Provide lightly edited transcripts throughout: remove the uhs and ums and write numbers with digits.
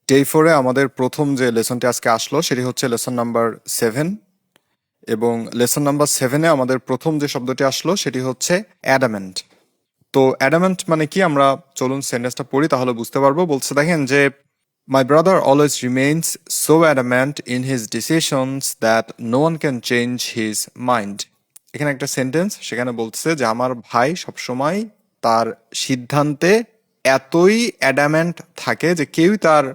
Day 4-এ আমাদের প্রথম যে লেসনটি আজকে আসলো সেটি হচ্ছে লেসন নাম্বার 7। এবং লেসন নাম্বার 7-এ আমাদের প্রথম যে শব্দটি আসলো সেটি হচ্ছে অ্যাডামেন্ট। তো অ্যাডামেন্ট মানে কি, আমরা চলুন সেন্টেন্সটা পড়ি তাহলে বুঝতে পারবো। বলছে দেখেন যে my brother always remains so adamant in his decisions that no one can change his mind. এখানে একটা সেন্টেন্স, সেখানে বলছে যে আমার ভাই সবসময় তার সিদ্ধান্তে এতই অ্যাডামেন্ট থাকে যে কেউই তার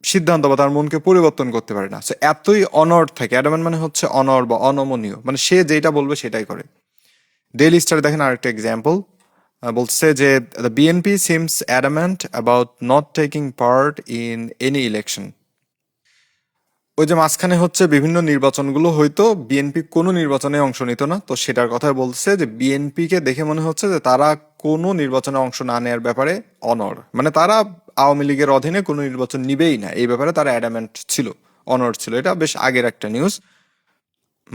সিদ্ধান্ত বা তার মনকে পরিবর্তন করতে পারে না। সো এতই অনড় থাকে, অ্যাডামেন্ট মানে হচ্ছে অনড় বা অনমনীয়, মানে সে যেটা বলবে সেটাই করে। ডেইলি স্টারে দেখেন আরেকটা এক্সাম্পল, বলছে যে the BNP seems adamant about not taking part in any election. ওই যে মাঝখানে হচ্ছে বিভিন্ন নির্বাচনগুলো হয়তো বিএনপি কোনো নির্বাচনে অংশ নিত না, তো সেটার কথা বলছে যে বিএনপি কে দেখে মনে হচ্ছে যে তারা কোনো নির্বাচনে অংশ না নেওয়ার ব্যাপারে অনড়, মানে তারা আওয়ামী লীগের অধীনে কোনো নির্বাচন নিবেই না, এই ব্যাপারে তারা অ্যাডামেন্ট ছিল, অনড় ছিল। এটা বেশ আগের একটা নিউজ,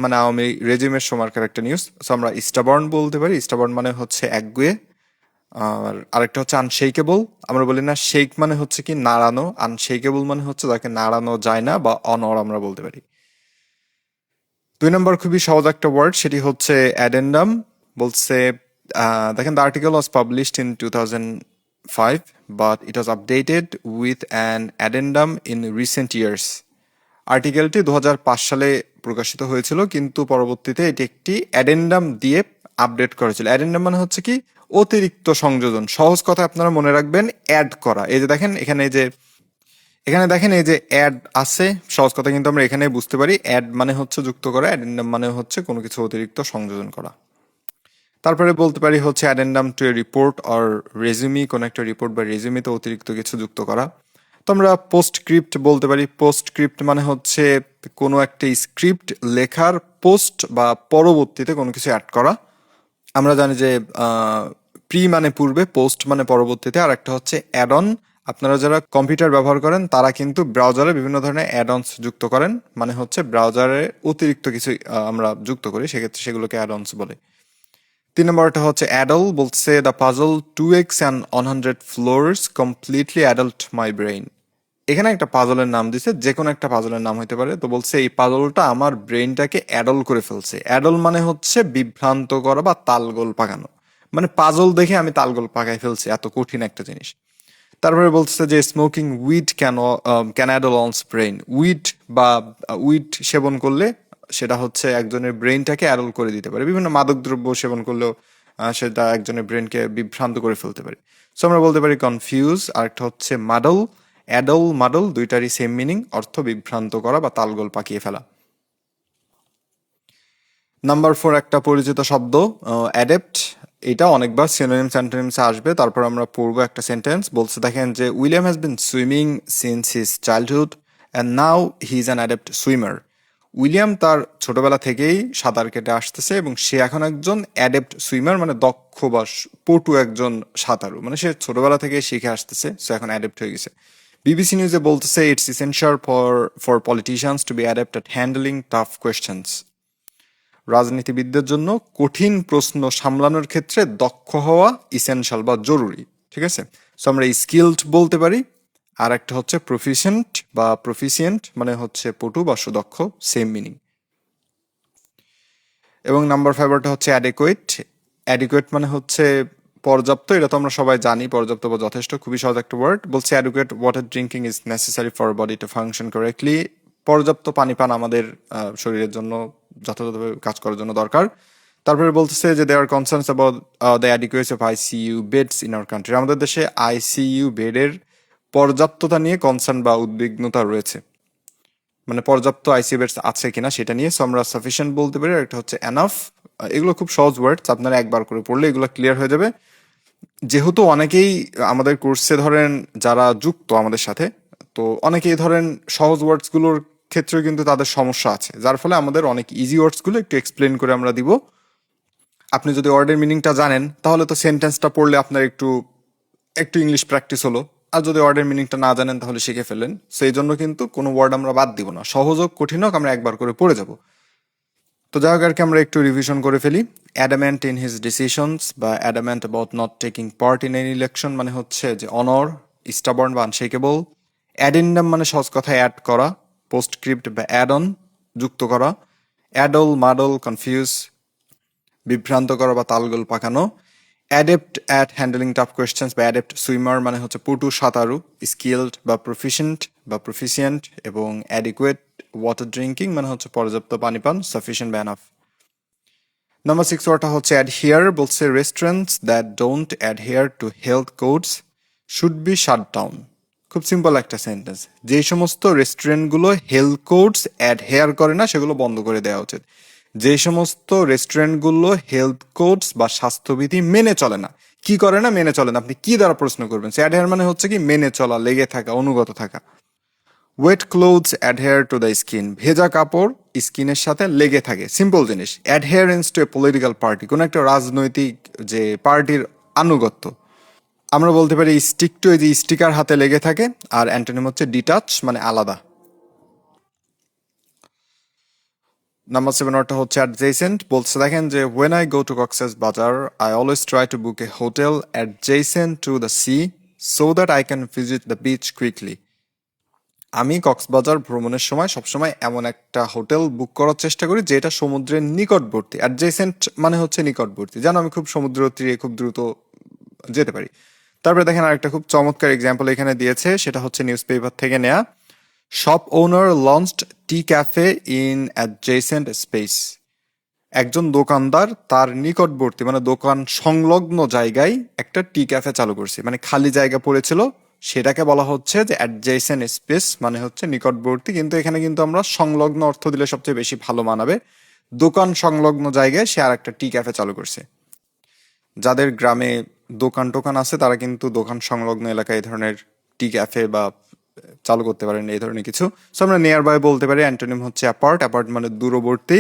মানে আওয়ামী রেজিমের সময়কার একটা নিউজ। সো আমরা স্টাবর্ন বলতে পারি, স্টাবর্ন মানে হচ্ছে একগুয়ে। আর আরেকটা হচ্ছে আনশেইকেবল, আমরা বলি না শেক মানে হচ্ছে কি নাড়ানো, আনশেইকেবল মানে হচ্ছে যাকে নাড়ানো যায় না বা অনড় আমরা বলতে পারি। 2 নম্বর খুবই সহজ একটা ওয়ার্ড, সেটি হচ্ছে অ্যাডেন্ডাম। বলছে দেখেন, the article was published in 2005 but it was updated with an addendum in recent years. আর্টিকেলটি 2005 সালে প্রকাশিত হয়েছিল, কিন্তু পরবর্তীতে এটি একটি অ্যাডেন্ডাম দিয়ে আপডেট করেছিল। অ্যাডেন্ডাম মানে হচ্ছে কি অতিরিক্ত সংযোজন। সহজ কথা আপনারা মনে রাখবেন, অ্যাড করা। এই যে দেখেন এখানে দেখেন এই যে অ্যাড আছে, সহজ কথা কিন্তু আমরা এখানে বুঝতে পারি। অ্যাড মানে হচ্ছে যুক্ত করা, অ্যাডেন্ডাম মানে হচ্ছে কোনো কিছু অতিরিক্ত সংযোজন করা। তারপরে বলতে পারি হচ্ছে addendum to a report or resume, কোনো একটা রিপোর্ট বা রেজিউমিতে অতিরিক্ত কিছু যুক্ত করা। তো আমরা পোস্টস্ক্রিপ্ট বলতে পারি। পোস্টস্ক্রিপ্ট মানে হচ্ছে কোনো একটা স্ক্রিপ্ট লেখার পোস্ট বা পরবর্তীতে কোনো কিছু অ্যাড করা। আমরা জানি যে প্রি মানে পূর্বে, পোস্ট মানে পরবর্তীতে, আর একটা হচ্ছে অ্যাড অন। আপনারা যারা কম্পিউটার ব্যবহার করেন তারা কিন্তু ব্রাউজারে বিভিন্ন ধরনের অ্যাড অনস যুক্ত করেন, মানে হচ্ছে ব্রাউজারে অতিরিক্ত কিছু আমরা যুক্ত করি, সেক্ষেত্রে সেগুলোকে অ্যাড অনস বলে। 3 নম্বরটা হচ্ছে অ্যাডল। বলছে the puzzle 2x and 100 floors completely adult my brain. এখানে একটা পাজলের নাম দিছে, যে কোনো একটা পাজলের নাম হতে পারে। তো বলছে এই পাজলটা আমার ব্রেইনটাকে অ্যাডল করে ফেলছে। অ্যাডল মানে হচ্ছে বিভ্রান্ত করা বা তালগোল পাকানো, মানে পাজল দেখে আমি তালগোল পাকাই ফেলছি, এত কঠিন একটা জিনিস। তারপরে বলছে যে smoking weed can addle one's brain. Weed বা উইড সেবন করলে সেটা হচ্ছে একজনের ব্রেইনটাকে অ্যাডল করে দিতে পারে। বিভিন্ন মাদকদ্রব্য সেবন করলেও সেটা একজনের ব্রেনকে বিভ্রান্ত করে ফেলতে পারে। সো আমরা বলতে পারি কনফিউজ। আরেকটা হচ্ছে মাডল। অ্যাডল মাডল দুইটারই সেম মিনিং, অর্থ বিভ্রান্ত করা বা তালগোল পাকিয়ে ফেলা। নাম্বার 4 একটা পরিচিত শব্দ, অ্যাডেপ্ট। এটা অনেকবার সিনোনিম সেন্টেন্সে আসবে। তারপর আমরা পড়বো একটা সেন্টেন্স। বলছে দেখেন যে William has been swimming since his childhood and now he is an adept swimmer. William তার ছোটবেলা থেকেই সাঁতার কেটে আসতেছে এবং সে এখন একজন অ্যাডেপ্ট সুইমার, মানে দক্ষ বা পটু একজন সাঁতারু, মানে সে ছোটবেলা থেকে শিখে আসতেছে, সে এখন অ্যাডেপ্ট হয়ে গেছে। বিবিসি নিউজে বলতেছে it's essential for politicians to be adept at handling tough questions. রাজনীতিবিদদের জন্য কঠিন প্রশ্ন সামলানোর ক্ষেত্রে দক্ষ হওয়া ইসেনশিয়াল বা জরুরি। ঠিক আছে, সো আমরা স্কিলড বলতে পারি। আর একটা হচ্ছে প্রফিশিয়েন্ট বা প্রফিসিয়েন্ট, মানে হচ্ছে পটু বা সুদক্ষ, সেম মিনিং। এবং নাম্বার 5টা হচ্ছে অ্যাডিকুয়েট। অ্যাডিকুয়েট মানে হচ্ছে পর্যাপ্ত, এটা তো আমরা সবাই জানি, পর্যাপ্ত বা যথেষ্ট, খুবই সহজ একটা ওয়ার্ড। বলছে adequate water drinking is necessary for body to function correctly. পর্যাপ্ত পানি পান আমাদের শরীরের জন্য যথাযথভাবে কাজ করার জন্য দরকার। তারপরে বলতেছে যে they are concerns about the adequacy of ICU beds in our country. আমাদের দেশে আইসিইউ বেডের পর্যাপ্ততা নিয়ে কনসার্ন বা উদ্বিগ্নতা রয়েছে, মানে পর্যাপ্ত আইসিইউ বেডস আছে কিনা সেটা নিয়ে। সো আমরা সাফিসিয়েন্ট বলতে পারি। আর একটা হচ্ছে এনাফ। এগুলো খুব সহজ ওয়ার্ডস, আপনারা একবার করে পড়লে এগুলো ক্লিয়ার হয়ে যাবে। যেহেতু অনেকেই আমাদের কোর্সে ধরেন যারা যুক্ত আমাদের সাথে, তো অনেকেই ধরেন সহজ ওয়ার্ডসগুলোর ক্ষেত্রে কিন্তু তাদের সমস্যা আছে, যার ফলে আমাদের অনেক ইজি ওয়ার্ডসগুলো একটু এক্সপ্লেন করে আমরা দিব। আপনি যদি ওয়ার্ডের মিনিংটা জানেন তাহলে তো সেন্টেন্সটা পড়লে আপনার একটু একটু ইংলিশ প্র্যাকটিস হলো। আর যদি ওয়ার্ডের মিনিংটা না জানেন তাহলে শিখে ফেলেন। সেই জন্য কিন্তু কোনো ওয়ার্ড আমরা বাদ দিব না, সহজ হোক কঠিন হোক আমরা একবার করে পড়ে যাব। তো যাই হোক, আর কি আমরা একটু রিভিশন করে ফেলি। অ্যাডামেন্ট ইন হিজ ডিসিশনস বা adamant about not taking part in an election মানে হচ্ছে যে অনর, স্টাবর্ন বা আনশেকেবল। অ্যাডেন্ডাম মানে সহজ কথায় অ্যাড করা, পোস্টস্ক্রিপ্ট বা অ্যাড অন যুক্ত করা, অ্যাডল মাডল কনফিউজ বিভ্রান্ত করা বা তালগোল পাকানো, adept at handling tough questions বা অ্যাডেপ্ট সুইমার মানে হচ্ছে পটু সাঁতারু, স্কিলড বা প্রফিশিয়েন্ট বা প্রফিসিয়েন্ট, এবং অ্যাডিকুয়েট ওয়াটার ড্রিঙ্কিং মানে হচ্ছে পর্যাপ্ত পানি পান, সাফিসিয়েন্ট বা এনাফ। নাম্বার 6 ওয়ার্ডটা হচ্ছে অ্যাডহিয়ার, বলছে restaurants that don't adhere to health codes should be shut down. খুব সিম্পল একটা সেন্টেন্স, যে সমস্ত রেস্টুরেন্টগুলো হেলথ কোডস অ্যাডহেয়ার করে না সেগুলো বন্ধ করে দেওয়া উচিত। যে সমস্ত রেস্টুরেন্টগুলো হেলথ কোডস বা স্বাস্থ্যবিধি মেনে চলে না, কি করে না, মেনে চলে না, আপনি কি দ্বারা প্রশ্ন করবেন? অ্যাডহেয়ার মানে হচ্ছে কি মেনে চলা, লেগে থাকা, অনুগত থাকা। Wet clothes adhere to the skin, ভেজা কাপড় স্কিনের সাথে লেগে থাকে, সিম্পল জিনিস। Adherence to a political party, কোনো একটা রাজনৈতিক যে পার্টির আনুগত্য। আমরা বলতে পারি স্টিক টু, এই যে স্টিকার হাতে লেগে থাকে। আর অ্যান্টোনিম হচ্ছে ডিটাচ মানে আলাদা। নাম্বার 7 ওয়ার্ডটা হচ্ছে অ্যাডজেসেন্ট, বলছে দেখেন যে when I go to Cox's Bazar I always try to book a hotel adjacent to the sea so that I can visit the beach quickly. আমি কক্সবাজার ভ্রমণের সময় সবসময় এমন একটা হোটেল বুক করার চেষ্টা করি যেটা সমুদ্রের নিকটবর্তী। অ্যাডজেসেন্ট মানে হচ্ছে নিকটবর্তী, যেন আমি খুব সমুদ্র তীরে খুব দ্রুত যেতে পারি। তারপরে দেখেন আরেকটা খুব চমৎকার এক্সাম্পল এখানে দিয়েছে, সেটা হচ্ছে নিউজ পেপার থেকে নেয়া। Shop owner launched T cafe in adjacent space. একজন দোকানদার তার নিকটবর্তী মানে দোকান সংলগ্ন জায়গায় একটা টি ক্যাফে চালু করছে, মানে খালি জায়গা পড়েছিল, সেটাকে বলা হচ্ছে যে অ্যাডজেসেন্ট স্পেস মানে হচ্ছে নিকটবর্তী। কিন্তু এখানে কিন্তু আমরা সংলগ্ন অর্থ দিলে সবচেয়ে বেশি ভালো মানাবে। দোকান সংলগ্ন জায়গায় সে আর একটা টি ক্যাফে চালু করছে। যাদের গ্রামে দোকান টোকান আছে তারা কিন্তু দোকান সংলগ্ন এলাকায় এই ধরনের টি ক্যাফে বা চালু করতে পারেন এই ধরনের কিছু। সো আমরা নিয়ার বাই বলতে পারি। অ্যান্টোনিম হচ্ছে অ্যাপার্ট, অ্যাপার্ট মানে দূরবর্তী।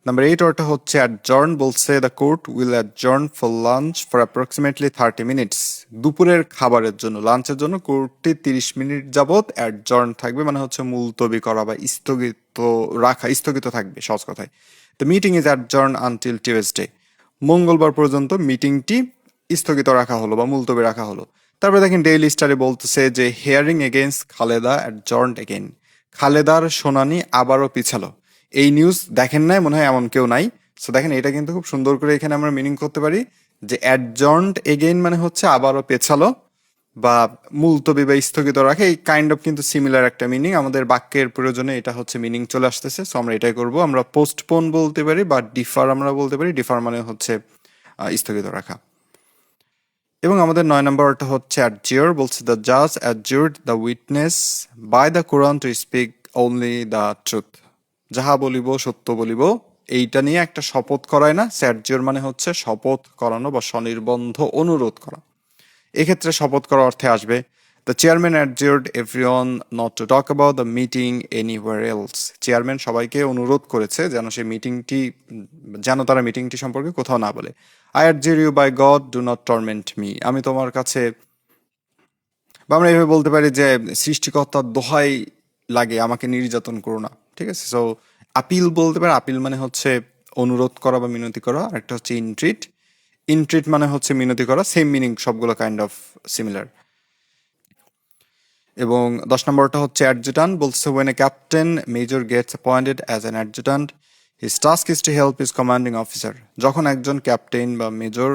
নাম্বার 8 ওটা হচ্ছে অ্যাডজর্ন, বলছে the court will adjourn for lunch for approximately 30 minutes. দুপুরের খাবারের জন্য, লাঞ্চের জন্য কোর্টটি 30 মিনিট যাবত অ্যাডজর্ন থাকবে, মানে হচ্ছে মুলতবি করা বা স্থগিত রাখা, স্থগিত থাকবে সহজ কথায়। The meeting is adjourn until Tuesday. মঙ্গলবার পর্যন্ত মিটিংটি স্থগিত রাখা হলো বা মুলতবি রাখা হলো। তারপরে দেখেন ডেইলি স্টারে বলতেছে যে হিয়ারিং এগেইনস্ট খালেদা অ্যাডজর্নড এগেইন। খালেদার শুনানি আবারও পিছালো। এই নিউজ দেখেন নাই মনে হয় এমন কেউ নাই। সো দেখেন এটা কিন্তু খুব সুন্দর করে এখানে আমরা মিনিং করতে পারি যে অ্যাডজর্নড এগেইন মানে হচ্ছে আবারও পেছালো বা মুলতবি বা স্থগিত রাখে। এই কাইন্ড অফ কিন্তু সিমিলার একটা মিনিং, আমাদের বাক্যের প্রয়োজনে এটা হচ্ছে মিনিং চলে আসতেছে। সো আমরা এটাই করব, আমরা পোস্টপোন বলতে পারি বা ডিফার আমরা বলতে পারি। ডিফার মানে হচ্ছে স্থগিত রাখা। এবং আমাদের 9 নম্বরটা হচ্ছে অ্যাডজিওর, বলছে দ্য জাজ adjured the witness by the Quran to speak only the truth. যাহা বলিব সত্য বলিব, এইটা নিয়ে একটা শপথ করায় না। অ্যাডজিওর মানে হচ্ছে শপথ করানো বা স্বনির্বন্ধ অনুরোধ করা। এক্ষেত্রে শপথ করার অর্থে আসবে the chairman adjured everyone not to talk about the meeting anywhere else. Chairman সবাইকে অনুরোধ করেছে যেন সেই মিটিংটি, যেন তারা মিটিংটি সম্পর্কে কোথাও না বলে। I adjure you by God do not torment me. আমি তোমার কাছে, বা আমরা এভাবে বলতে পারি যে সৃষ্টিকর্তার দোহাই লাগে আমাকে নির্যাতন করো না। ঠিক আছে। সো আপিল বলতে পারে। আপিল মানে হচ্ছে অনুরোধ করা বা মিনতি করা। একটা হচ্ছে ইন্ট্রিট। ইন্ট্রিট মানে হচ্ছে মিনতি করা। সেম মিনিং, সবগুলো কাইন্ড অফ সিমিলার। এবং 10 নম্বরটা হচ্ছে অ্যাডজুট্যান্ট, বলছে when a captain major gets appointed as an adjutant his task is to help his commanding officer। যখন একজন ক্যাপ্টেন বা মেজর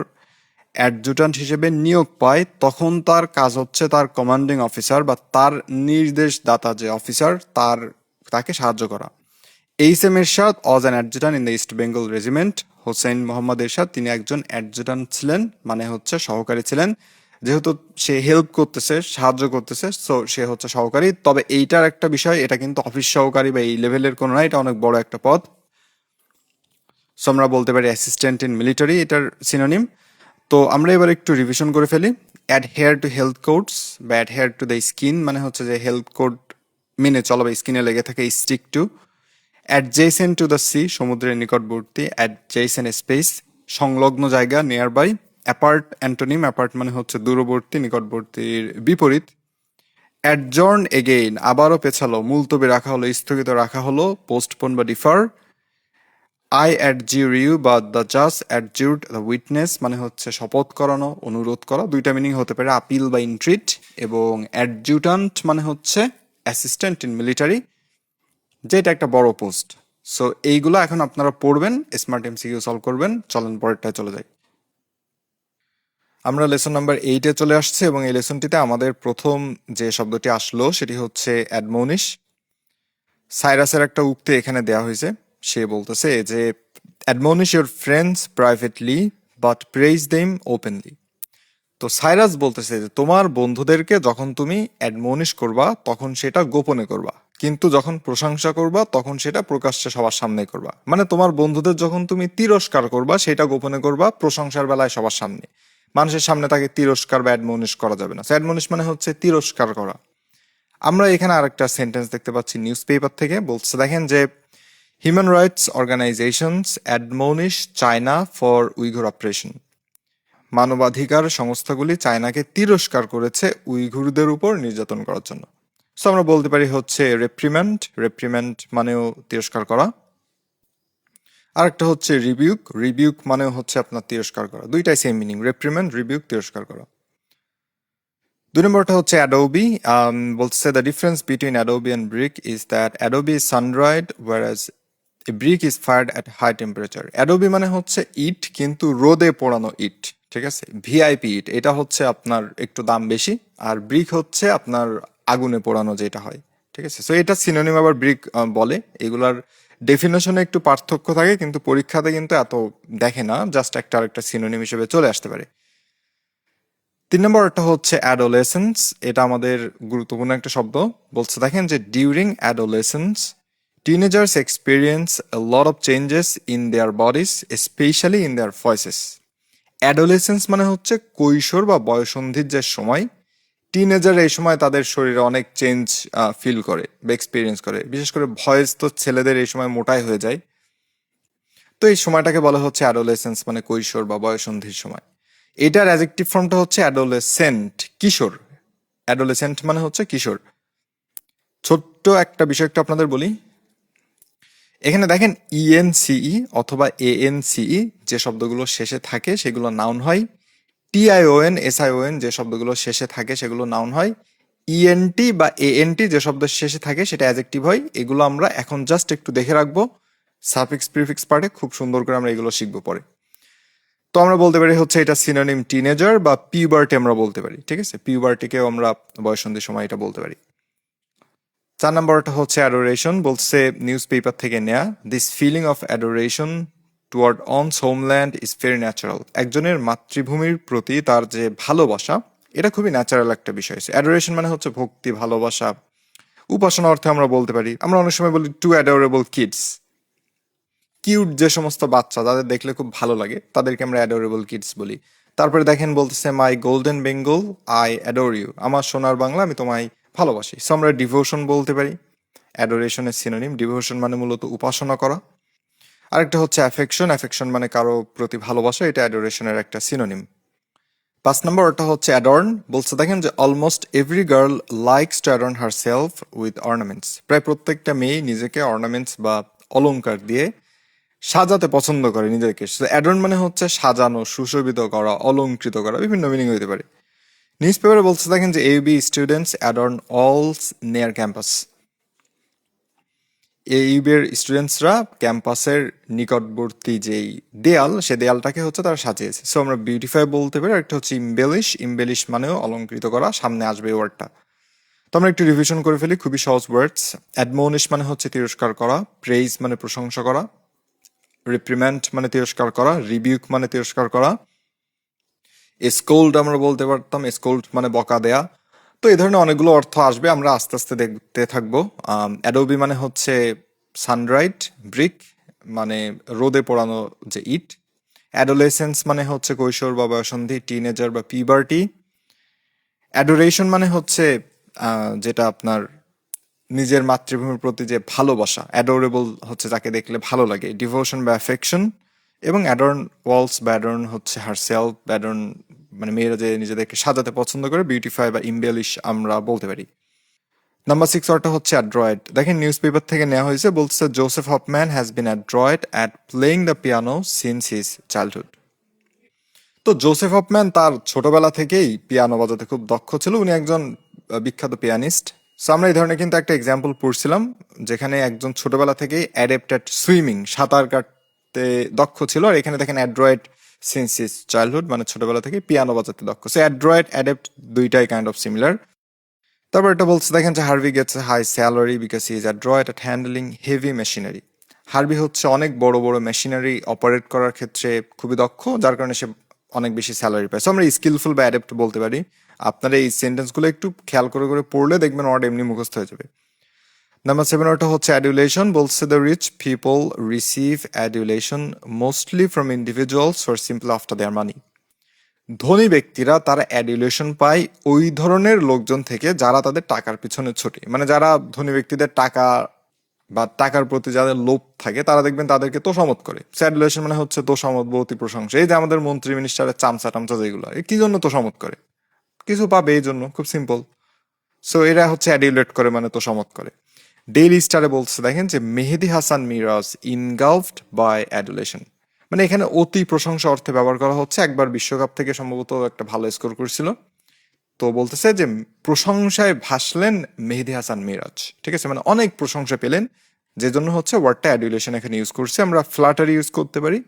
অ্যাডজুট্যান্ট হিসেবে নিয়োগ পায় তখন তার কাজ হচ্ছে তার কমান্ডিং অফিসার বা তার নির্দেশদাতা যে অফিসার তাকে সাহায্য করা। H M Ershad was an adjutant in the East Bengal regiment. Hossain Mohammad Ershad তিনি একজন অ্যাডজুট্যান্ট ছিলেন, মানে হচ্ছে সহকারী ছিলেন। যেহেতু সে হেল্প করতেছে, সাহায্য করতেছে, সো সে হচ্ছে সহকারী। তবে এইটার একটা বিষয়, এটা কিন্তু অফিস সহকারী বা এই লেভেলের কোনো না, এটা অনেক বড় একটা পদ। সো আমরা বলতে পারি অ্যাসিস্ট্যান্ট ইন মিলিটারি এটার সিনোনিম। তো আমরা এবার একটু রিভিশন করে ফেলি। অ্যাডহেয়ার টু হেলথ কোডস বা অ্যাডহেয়ার টু দ্য স্কিন মানে হচ্ছে যে হেলথ কোড মেনে চলা বা স্কিনে লেগে থাকে। Stick to. Adjacent to the sea সমুদ্রের নিকটবর্তী। অ্যাডজেসেন্ট স্পেস সংলগ্ন জায়গা, nearby. Apart antonym, apart মানে হচ্ছে দূরবর্তী, নিকটবর্তীর বিপরীত। অ্যাডজর্ন এগেইন আবারও পেছালো, মুলতবি রাখা হলো, স্থগিত রাখা হলো, পোস্টপোন বা ডিফার। আই অ্যাডজিউর ইউ বা দ্য জাজ অ্যাডজিউরড দ্য উইটনেস মানে হচ্ছে শপথ করানো, অনুরোধ করা। দুইটা মিনিং হতে পারে, আপিল বা ইন্ট্রিট। এবং অ্যাডজুট্যান্ট মানে হচ্ছে অ্যাসিস্ট্যান্ট ইন মিলিটারি, যেটা একটা বড় পোস্ট। সো এইগুলো এখন আপনারা পড়বেন, স্মার্ট এমসিকিউ সলভ করবেন। চলেন পরেরটায় চলে যাই। আমরা লেসন নাম্বার 8-এ চলে আসছে এবং এই লেসনটিতে আমাদের প্রথম যে শব্দটি আসলো সেটি হচ্ছে অ্যাডমোনিশ। সাইরাসের একটা উক্তি এখানে দেয়া হয়েছে। সে বলতেছে যে admonish your friends privately but praise them openly. তো সাইরাস বলতেছে যে তোমার বন্ধুদেরকে যখন তুমি অ্যাডমোনিশ করবা তখন সেটা গোপনে করবা, কিন্তু যখন প্রশংসা করবা তখন সেটা প্রকাশ্যে সবার সামনে করবা। মানে তোমার বন্ধুদের যখন তুমি তিরস্কার করবা সেটা গোপনে করবা, প্রশংসার বেলায় সবার সামনে। মানুষের সামনে তাকে তিরস্কার বা অ্যাডমোনিশ করা যাবে না। অ্যাডমোনিশ মানে হচ্ছে তিরস্কার করা। আমরা এখানে আরেকটা সেন্টেন্স দেখতে পাচ্ছি নিউজ পেপার থেকে, বলছে দেখেন যে human rights organisations admonish China for Uyghur operation. মানবাধিকার সংস্থাগুলি চায়নাকে তিরস্কার করেছে উইঘুরদের উপর নির্যাতন করার জন্য। সো আমরা বলতে পারি হচ্ছে রেপ্রিমেন্ড। রেপ্রিমেন্ড মানেও তিরস্কার করা। আরেকটা হচ্ছে রিবিউক। রিবিউক মানেও হচ্ছে আপনার তিরস্কার করা। দুইটাই সেম মিনিং, রেপ্রিমেন্ড, রিবিউক, তিরস্কার করা। 2 নম্বরটা হচ্ছে অ্যাডোবি। বলছে the difference between adobe and brick is that adobe is sun dried whereas a brick is fired at high temperature. Adobe মানে হচ্ছে ইট, কিন্তু রোদে পোড়ানো ইট। ঠিক আছে, ভিআইপি ইট, এটা হচ্ছে আপনার একটু দাম বেশি। আর ব্রিক হচ্ছে আপনার আগুনে পোড়ানো যেটা হয়। ঠিক আছে, সো এটা সিনোনিম আবার ব্রিক বলে। এগুলার ডেফিনেশনে একটু পার্থক্য থাকে, কিন্তু পরীক্ষাতে কিন্তু এত দেখে না, জাস্ট একটা আরেকটা সিনোনিম হিসেবে চলে আসতে পারে। 3 নম্বরটা হচ্ছে অ্যাডোলেসেন্স। এটা আমাদের গুরুত্বপূর্ণ একটা শব্দ। বলছে দেখেন যে during adolescence teenagers experience a lot of changes in their bodies, especially in their voices. Adolescence মানে হচ্ছে কৈশোর বা বয়সন্ধির যে সময়। টিনেজার এই সময় তাদের শরীরে অনেক চেঞ্জ ফিল করে বা এক্সপিরিয়েন্স করে। বিশেষ করে ভয়েস তো ছেলেদের এই সময় মোটাই হয়ে যায়। তো এই সময়টাকে বলা হচ্ছে অ্যাডোলেসেন্স, মানে কৈশোর বা বয়সন্ধির সময়। এটার অ্যাডজেক্টিভ ফর্মটা হচ্ছে অ্যাডোলেসেন্ট, কিশোর। অ্যাডোলেসেন্ট মানে হচ্ছে কিশোর। ছোট্ট একটা বিষয় একটু আপনাদের বলি। এখানে দেখেন ইএনসিই অথবা এএনসিই যে শব্দগুলো শেষে থাকে সেগুলো নাউন হয়। টিআইওএন, এসআইওএন যে শব্দগুলো শেষে থাকে সেগুলো নাউন হয়। ইএনটি বা এএনটি যে শব্দ শেষে থাকে সেটা অ্যাডজেক্টিভ হয়। এগুলো আমরা এখন জাস্ট একটু দেখে রাখবো। সাফিক্স প্রিফিক্স পার্টে খুব সুন্দর করে আমরা এগুলো শিখবো পরে। তো আমরা বলতে পারি হচ্ছে এটা সিনোনিম টিনেজার বা পিউবার্টি আমরা বলতে পারি। ঠিক আছে, পিউবার্টিকেও আমরা বয়সন্ধির সময় এটা বলতে পারি। 4 নম্বরটা হচ্ছে অ্যাডোরেশন। বলছে নিউজ পেপার থেকে নেয়া, this feeling of adoration toward one's homeland is very natural. একজনের মাতৃভূমির প্রতি তার যে ভালোবাসা, এটা খুবই ন্যাচারাল একটা বিষয়। অ্যাডোরেশন মানে হচ্ছে ভক্তি, ভালোবাসা, উপাসনা অর্থে আমরা বলতে পারি। আমরা অনেক সময় বলি টু অ্যাডোরেবল কিডস। কিউট যে সমস্ত বাচ্চা, যাদের দেখলে খুব ভালো লাগে, তাদেরকে আমরা অ্যাডোরেবল কিডস বলি। তারপরে দেখেন বলতেছে my golden Bengal I adore you. আমার সোনার বাংলা, আমি তোমায় ভালোবাসি। সো আমরা ডিভোশন বলতে পারি। অ্যাডোরেশনের সিনোনিম ডিভোশন, মানে মূলত উপাসনা করা। আরেকটা হচ্ছে অ্যাফেকশন। অ্যাফেকশন মানে কারো প্রতি ভালোবাসা, এটা অ্যাডোরেশনের একটা সিনোনিম। 5 নম্বরটা হচ্ছে অ্যাডর্ন। বলছে দেখেন যে almost every girl likes to adorn herself with ornaments. প্রায় প্রত্যেকটা মেয়ে নিজেকে অর্নামেন্টস বা অলংকার দিয়ে সাজাতে পছন্দ করে নিজেকে। অ্যাডর্ন মানে হচ্ছে সাজানো, সুশোভিত করা, অলংকৃত করা, বিভিন্ন মিনিং হতে পারে। নিউজ পেপারে বলছে দেখেন যে এবি স্টুডেন্টস অ্যাডর্ন অলস নিয়ার ক্যাম্পাস। এইবের স্টুডেন্টসরা ক্যাম্পাসের নিকটবর্তী যেই দেয়াল, সে দেয়ালটাকে হচ্ছে তারা সাজিয়েছে। সো আমরা বিউটিফাই বলতে পারি। একটা হচ্ছে ইমবেলিশ। ইমবেলিশ মানেও অলংকৃত করা, সামনে আসবে এই ওয়ার্ডটা। তো আমরা একটু রিভিশন করে ফেলি, খুবই সহজ ওয়ার্ডস। অ্যাডমোনিশ মানে হচ্ছে তিরস্কার করা। প্রেইজ মানে প্রশংসা করা। রিপ্রিমেন্ট মানে তিরস্কার করা। রিবিউক মানে তিরস্কার করা। স্কোল্ড আমরা বলতে পারতাম, স্কোল্ড মানে বকা দেয়া। তো এই ধরনের অনেকগুলো অর্থ আসবে, আমরা আস্তে আস্তে দেখতে থাকবো। অ্যাডোবি মানে হচ্ছে সানরাইট। ব্রিক মানে রোদে পোড়ানো যে ইট। অ্যাডোলেসেন্স মানে হচ্ছে কৈশোর বা বয়সন্ধি, টিনেজার বা পিবার্টি। অ্যাডোরেশন মানে হচ্ছে যেটা আপনার নিজের মাতৃভূমির প্রতি যে ভালোবাসা, অ্যাডোরেবল হচ্ছে যাকে দেখলে ভালো লাগে, ডিভোশন বা অ্যাফেকশন। এবং অ্যাডর্ন ওয়ালস বা অ্যাডর্ন হচ্ছে হারসেলফ। অ্যাডর্ন মানে মেয়েরা যে নিজেদেরকে সাজাতে পছন্দ করে, বিউটিফাই বা ইমবেলিশ আমরা বলতে পারি। নাম্বার 6 ওয়ার্ডটা হচ্ছে অ্যাড্রয়েড। দেখেন নিউজ পেপার থেকে নেওয়া হয়েছে, বলছে Joseph Hoffman has been adroit at playing the piano since his childhood. তো জোসেফ হফম্যান তার ছোটবেলা থেকেই পিয়ানো বাজাতে খুব দক্ষ ছিল, উনি একজন বিখ্যাত পিয়ানিস্ট। সো আমরা এই ধরনের কিন্তু একটা এক্সাম্পল পড়ছিলাম যেখানে একজন ছোটবেলা থেকেই অ্যাডেপ্টেড সুইমিং, সাঁতার কাটতে দক্ষ ছিল, আর এখানে দেখেন অ্যাড্রয়েড সিন্স হিজ চাইল্ডহুড মানে ছোটবেলা থেকে পিয়ানো বাজাতে দক্ষ। সো অ্যাড্রয়েড অ্যাডেপ্ট দুইটাই কাইন্ড অফ সিমিলার। তারপর এটা বলছে দেখেন যে Harvey Gates high salary because he is adroit at handling heavy machinery. Harvey হচ্ছে অনেক বড় বড় মেশিনারি অপারেট করার ক্ষেত্রে খুবই দক্ষ, যার কারণে সে অনেক বেশি স্যালারি পায়। সো আমরা স্কিলফুল বা অ্যাডেপ্ট বলতে পারি। আপনারা এই সেন্টেন্সগুলো একটু খেয়াল করে করে পড়লে দেখবেন ওয়ার্ড এমনি মুখস্থ হয়ে যাবে। নাম্বার 7 ওটা হচ্ছে অ্যাডুলেশন, বলছে the rich people receive adulation mostly from individuals for simple after their money. ধনী ব্যক্তিরা তারা অ্যাডুলেশন পায় ওই ধরনের লোকজন থেকে যারা তাদের টাকার পিছনে ছোটে, মানে যারা ধনী ব্যক্তিদের টাকা বা টাকার প্রতি যাদের লোভ থাকে তারা দেখবেন তাদেরকে তোষামত করে। অ্যাডুলেশন মানে হচ্ছে তোষামত বা অতি প্রশংসা। এই যে আমাদের মন্ত্রী মিনিস্টারের চামচা টামচা যেগুলো, কি জন্য তোষামত করে? কিছু পাবে এই জন্য, খুব সিম্পল। সো এরা হচ্ছে অ্যাডিউলেট করে মানে তোষামত করে। ডেইলি স্টারে বলছে দেখেন যে মেহেদি হাসান মিরাজ ইনগালফড বাই অ্যাডুলেশন, মানে এখানে অতি প্রশংসা অর্থে ব্যবহার করা হচ্ছে। একবার বিশ্বকাপ থেকে সম্ভবত একটা ভালো স্কোর করছিল, তো বলতেছে যে প্রশংসায় ভাসলেন মেহেদি হাসান মিরাজ, ঠিক আছে, মানে অনেক প্রশংসা পেলেন, যে জন্য হচ্ছে ওয়ার্ডটা অ্যাডুলেশন এখানে ইউজ করছে। আমরা ফ্ল্যাটারি ইউজ করতে পারি,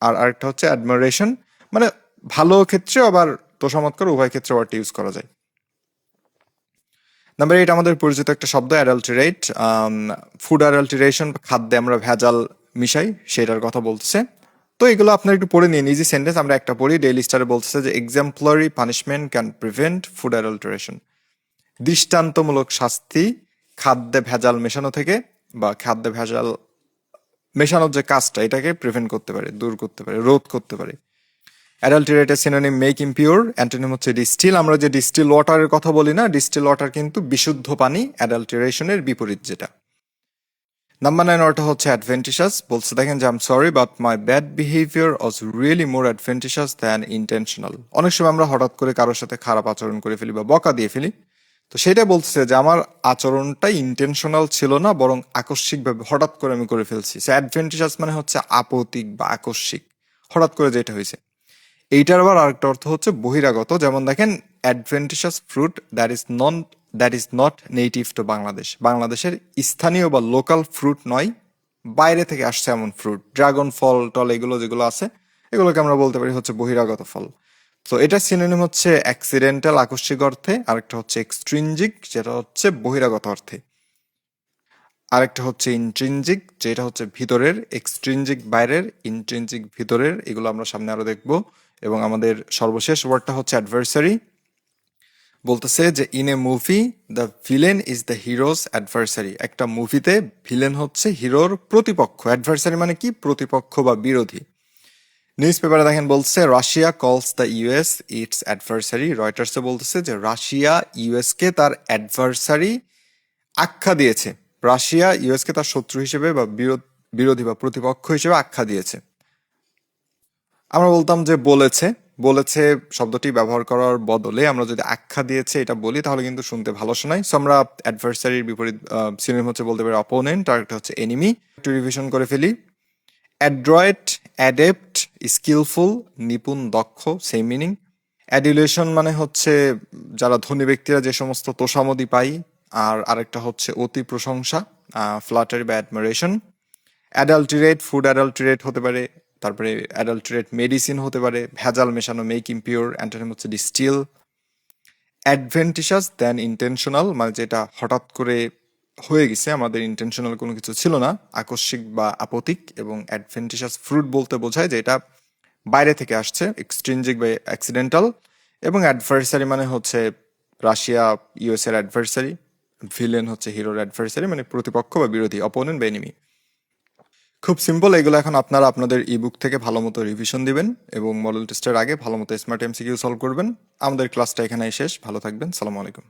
আর আরেকটা হচ্ছে অ্যাডমারেশন, মানে ভালো ক্ষেত্রে আবার তোষামত করে, উভয় ক্ষেত্রে ওয়ার্ডটা ইউজ করা যায়। নাম্বার 8 আমাদের পরিচিত একটা শব্দ অ্যাডাল্টারেট, ফুড অ্যাডাল্টারেশন, খাদ্যে আমরা ভেজাল মিশাই সেটার কথা বলতেছে। তো এগুলো আপনারা একটু পড়ে নিন, ইজি সেন্টেন্স। আমরা একটা পড়ি, ডেইলি স্টারে বলতেছে যে exemplary punishment can prevent food adulteration. দৃষ্টান্তমূলক শাস্তি খাদ্যে ভেজাল মেশানো থেকে বা খাদ্যে ভেজাল মেশানোর যে কাজটা এটাকে প্রিভেন্ট করতে পারে, দূর করতে পারে, রোধ করতে পারে। অ্যাডাল্টারেটের সিনোনিম মেক ইম্পিওর, অ্যান্টোনিম হচ্ছে ডিস্টিল। আমরা যে ডিস্টিল ওয়াটারের কথা বলি না, ডিস্টিল ওয়াটার কিন্তু বিশুদ্ধ পানি, অ্যাডাল্টারেশনের বিপরীত যেটা। নাম্বার 9 ওটা হচ্ছে অ্যাডভেন্টিশাস, বলছে দেখেন যে I am sorry but my bad behaviour was really more adventitious than intentional. অনেক সময় আমরা হঠাৎ করে কারোর সাথে খারাপ আচরণ করে ফেলি বা বকা দিয়ে ফেলি, তো সেটা বলছে যে আমার আচরণটা ইন্টেনশনাল ছিল না, বরং আকস্মিকভাবে হঠাৎ করে আমি করে ফেলছি। অ্যাডভেন্টিশাস মানে হচ্ছে আপতিক বা আকস্মিক, হঠাৎ করে যেটা হয়েছে। এইটার আবার আরেকটা অর্থ হচ্ছে বহিরাগত, যেমন দেখেন adventitious fruit that is not native to Bangladesh. বাংলাদেশের স্থানীয় বা লোকাল ফ্রুট নয়, বাইরে থেকে আসছে এমন ফ্রুট, ড্রাগন ফল টল এগুলো যেগুলো আছে এগুলোকে আমরা বলতে পারি হচ্ছে বহিরাগত ফল। তো এটা সিনোনিম হচ্ছে অ্যাক্সিডেন্টাল আকস্মিক অর্থে, আরেকটা হচ্ছে এক্সট্রিনজিক যেটা হচ্ছে বহিরাগত অর্থে, আরেকটা হচ্ছে ইন্ট্রিনজিক যেটা হচ্ছে ভিতরের, এক্সট্রিনজিক বাইরের, ইন্ট্রিনজিক ভিতরের, এগুলো আমরা সামনে আরো দেখবো। এবং আমাদের সর্বশেষ ওয়ার্ডটা হচ্ছে অ্যাডভার্সারি, বলতেছে যে in a movie the villain is the hero's adversary. একটা মুভিতে ভিলেন হচ্ছে হিরোর প্রতিপক্ষ, অ্যাডভার্সারি মানে কি, প্রতিপক্ষ বা বিরোধী। নিউজ পেপারে দেখেন বলছে রাশিয়া কলস দ্য ইউএস ইটস অ্যাডভার্সারি। রয়টার্সে বলতেছে যে রাশিয়া ইউএস কে তার অ্যাডভার্সারি আখ্যা দিয়েছে। রাশিয়া ইউএস কে তার শত্রু হিসেবে বা বিরোধী বা প্রতিপক্ষ হিসেবে আখ্যা দিয়েছে। আমরা বলতাম যে বলেছে, বলেছে শব্দটি ব্যবহার করার বদলে আমরা যদি আখ্যা দিয়েছে এটা বলি তাহলে কিন্তু শুনতে ভালো শোনায়। সো আমরা অ্যাডভার্সারির বিপরীত সিনোনিম হচ্ছে বলতে পারি অপোনেন্ট, আর একটা হচ্ছে এনিমি। একটু রিভিশন করে ফেলি। অ্যাড্রয়েট, অ্যাডেপ্ট, স্কিলফুল, নিপুণ, দক্ষ, সেম মিনিং। অ্যাডুলেশন মানে হচ্ছে যারা ধনী ব্যক্তিরা যে সমস্ত তোষামদি পায়, আর আরেকটা হচ্ছে অতি প্রশংসা, ফ্ল্যাটারি বা অ্যাডমারেশন। অ্যাডাল্টারেট, ফুড অ্যাডাল্টারেট হতে পারে, তারপরে অ্যাডাল্টারেট মেডিসিন হতে পারে, ভেজাল মেশানো, মেক ইম্পিওর, অ্যান্টোনিম হচ্ছে ডিস্টিল। অ্যাডভেন্টিশাস দেন ইন্টেনশনাল, মানে যেটা হঠাৎ করে হয়ে গেছে, আমাদের ইন্টেনশনাল কোনো কিছু ছিল না, আকস্মিক বা আপতিক। এবং অ্যাডভেন্টিশাস ফ্রুট বলতে বোঝায় যে এটা বাইরে থেকে আসছে, এক্সট্রিনজিক বা অ্যাক্সিডেন্টাল। এবং অ্যাডভার্সারি মানে হচ্ছে রাশিয়া ইউএস এর অ্যাডভার্সারি, ভিলেন হচ্ছে হিরোর অ্যাডভার্সারি, মানে প্রতিপক্ষ বা বিরোধী, অপোনেন্ট বা এনিমি। খুব সিম্পল। এগুলো এখন আপনারা আপনাদের ইবুক থেকে ভালো মতো রিভিশন দিবেন এবং মডেল টেস্টের আগে ভালো মতো স্মার্ট এমসিকিউ সলভ করবেন। আমাদের ক্লাসটা এখানেই শেষ। ভালো থাকবেন। সালামু আলাইকুম।